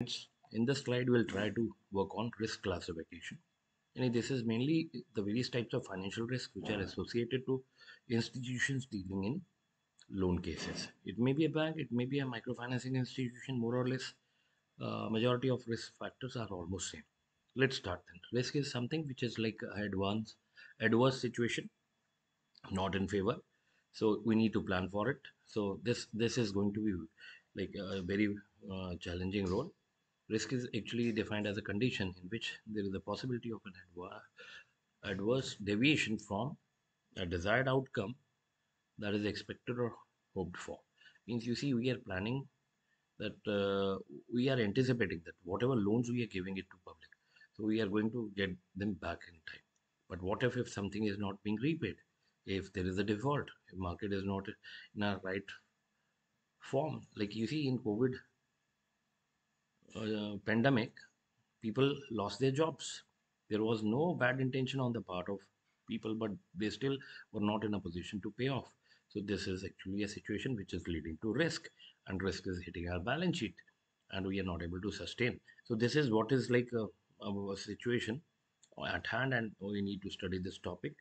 In this slide, we'll try to work on risk classification. And this is mainly the various types of financial risk which are associated to institutions dealing in loan cases. It may be a bank, it may be a microfinancing institution, more or less. Majority of risk factors are almost same. Let's start then. Risk is something which is like a adverse situation, not in favor. So we need to plan for it. So this is going to be like a very challenging role. Risk is actually defined as a condition in which there is a possibility of an adverse deviation from a desired outcome that is expected or hoped for. Means you see, we are planning that we are anticipating that whatever loans we are giving it to public, so we are going to get them back in time. But what if something is not being repaid? If there is a default, if market is not in a right form, like you see in COVID pandemic, people lost their jobs. There was no bad intention on the part of people, but they still were not in a position to pay off. So this is actually a situation which is leading to risk, and risk is hitting our balance sheet, and we are not able to sustain. So this is what is like a situation at hand, and we need to study this topic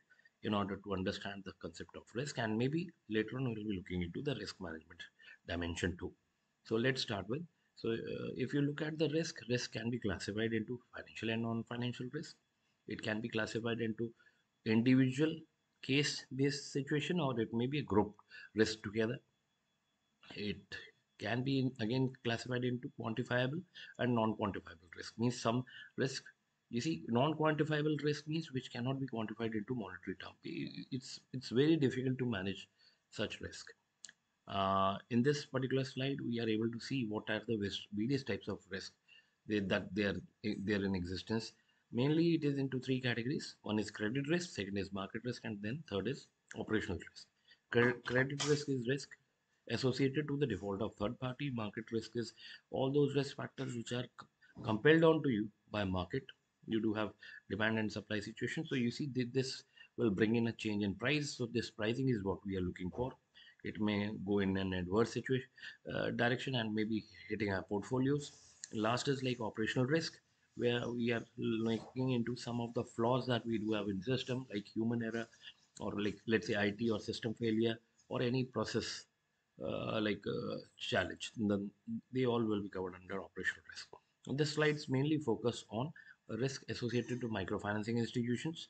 in order to understand the concept of risk, and maybe later on we'll be looking into the risk management dimension too. So let's start with, so if you look at the risk can be classified into financial and non-financial risk. It can be classified into individual case based situation, or it may be a group risk together. It can be again classified into quantifiable and non-quantifiable risk. Means some risk, you see, non-quantifiable risk means which cannot be quantified into monetary term. It's very difficult to manage such risk. In this particular slide, we are able to see what are the various types of risk that they are in existence. Mainly, it is into three categories. One is credit risk, second is market risk, and then third is operational risk. Credit risk is risk associated to the default of third party. Market risk is all those risk factors which are compelled onto you by market. You do have demand and supply situation. So you see this will bring in a change in price. So this pricing is what we are looking for. It may go in an adverse situation direction and maybe hitting our portfolios. Last is like operational risk, where we are looking into some of the flaws that we do have in system, like human error, or like let's say IT or system failure, or any process challenge. Then they all will be covered under operational risk. This slides mainly focus on risk associated to microfinancing institutions.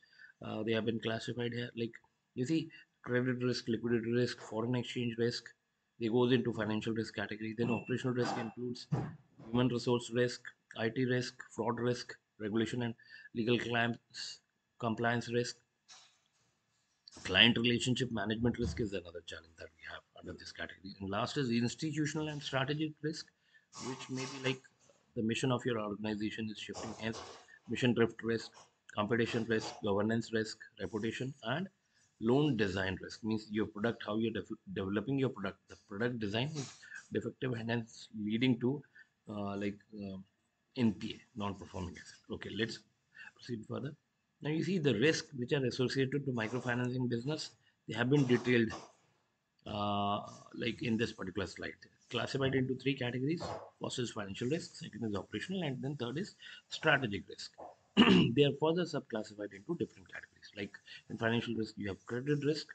They have been classified here. Like you see, credit risk, liquidity risk, foreign exchange risk. They goes into financial risk category. Then operational risk includes human resource risk, IT risk, fraud risk, regulation and legal claims, compliance risk. Client relationship management risk is another challenge that we have under this category. And last is institutional and strategic risk, which may be like the mission of your organization is shifting. Hence, mission drift risk, competition risk, governance risk, reputation, and loan design risk. Means your product, how you're developing your product. The product design is defective and hence leading to NPA, non-performing asset. Okay, let's proceed further. Now you see the risk which are associated to microfinancing business. They have been detailed uh, like in this particular slide, classified into three categories. First is financial risk, second is operational, and then third is strategic risk. They are further subclassified into different categories. Like in financial risk, you have credit risk,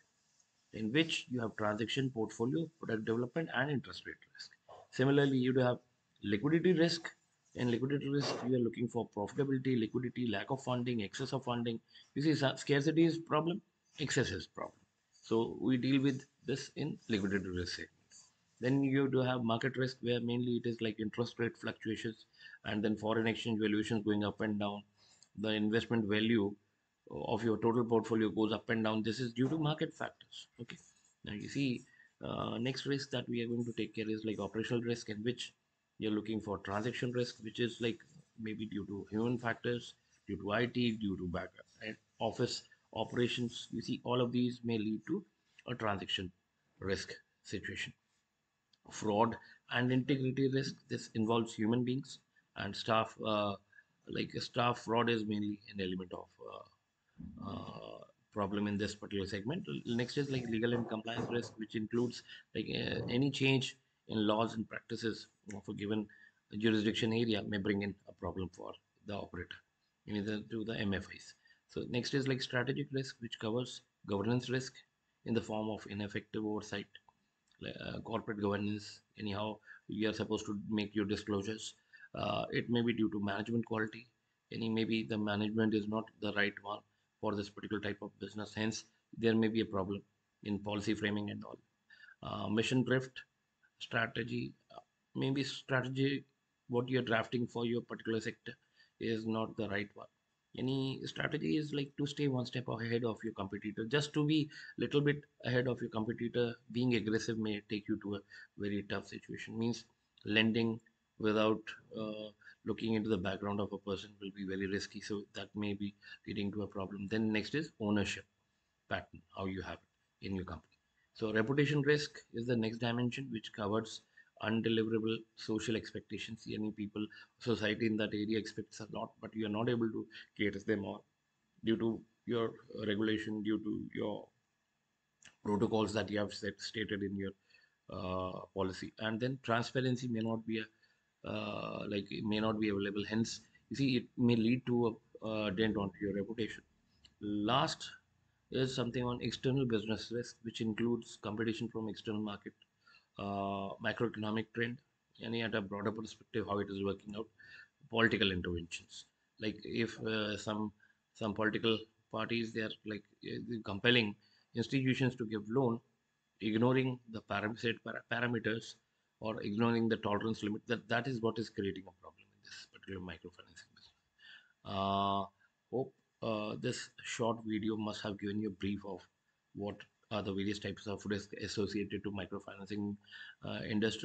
in which you have transaction portfolio, product development, and interest rate risk. Similarly, you do have liquidity risk. In liquidity risk, you are looking for profitability, liquidity, lack of funding, excess of funding. You see, scarcity is problem, excess is problem. So we deal with this in liquidity risk segment. Then you do have market risk, where mainly it is like interest rate fluctuations, and then foreign exchange valuations going up and down. The investment value of your total portfolio goes up and down. This is due to market factors. Okay. Now you see, next risk that we are going to take care is like operational risk, in which you're looking for transaction risk, which is like maybe due to human factors, due to IT, due to back and office operations. You see, all of these may lead to a transaction risk situation. Fraud and integrity risk, this involves human beings and staff. Staff fraud is mainly an element of problem in this particular segment. Next is like legal and compliance risk, which includes any change in laws and practices of a given jurisdiction area may bring in a problem for the operator, either to the MFIs. So next is like strategic risk, which covers governance risk in the form of ineffective oversight, corporate governance. Anyhow, you are supposed to make your disclosures. It may be due to management quality. Any maybe the management is not the right one for this particular type of business. Hence, there may be a problem in policy framing and all. Mission drift strategy, maybe strategy what you're drafting for your particular sector is not the right one. Any strategy is like to stay one step ahead of your competitor, just to be little bit ahead of your competitor. Being aggressive may take you to a very tough situation. Means lending without uh, looking into the background of a person will be very risky, so that may be leading to a problem. Then next is ownership pattern, how you have it in your company. So reputation risk is the next dimension, which covers undeliverable social expectations. Any people, society in that area expects a lot, but you are not able to cater them all due to your regulation, due to your protocols that you have stated in your policy. And then transparency may not be a like it may not be available. Hence, you see, it may lead to a dent onto your reputation. Last is something on external business risk, which includes competition from external market, macroeconomic trend, any at a broader perspective, how it is working out, political interventions. Like if some political parties, they are like compelling institutions to give loan, ignoring the parameters or ignoring the tolerance limit. That is what is creating a problem in this particular microfinancing business. Uh, Hope this short video must have given you a brief of what are the various types of risk associated to microfinancing industry.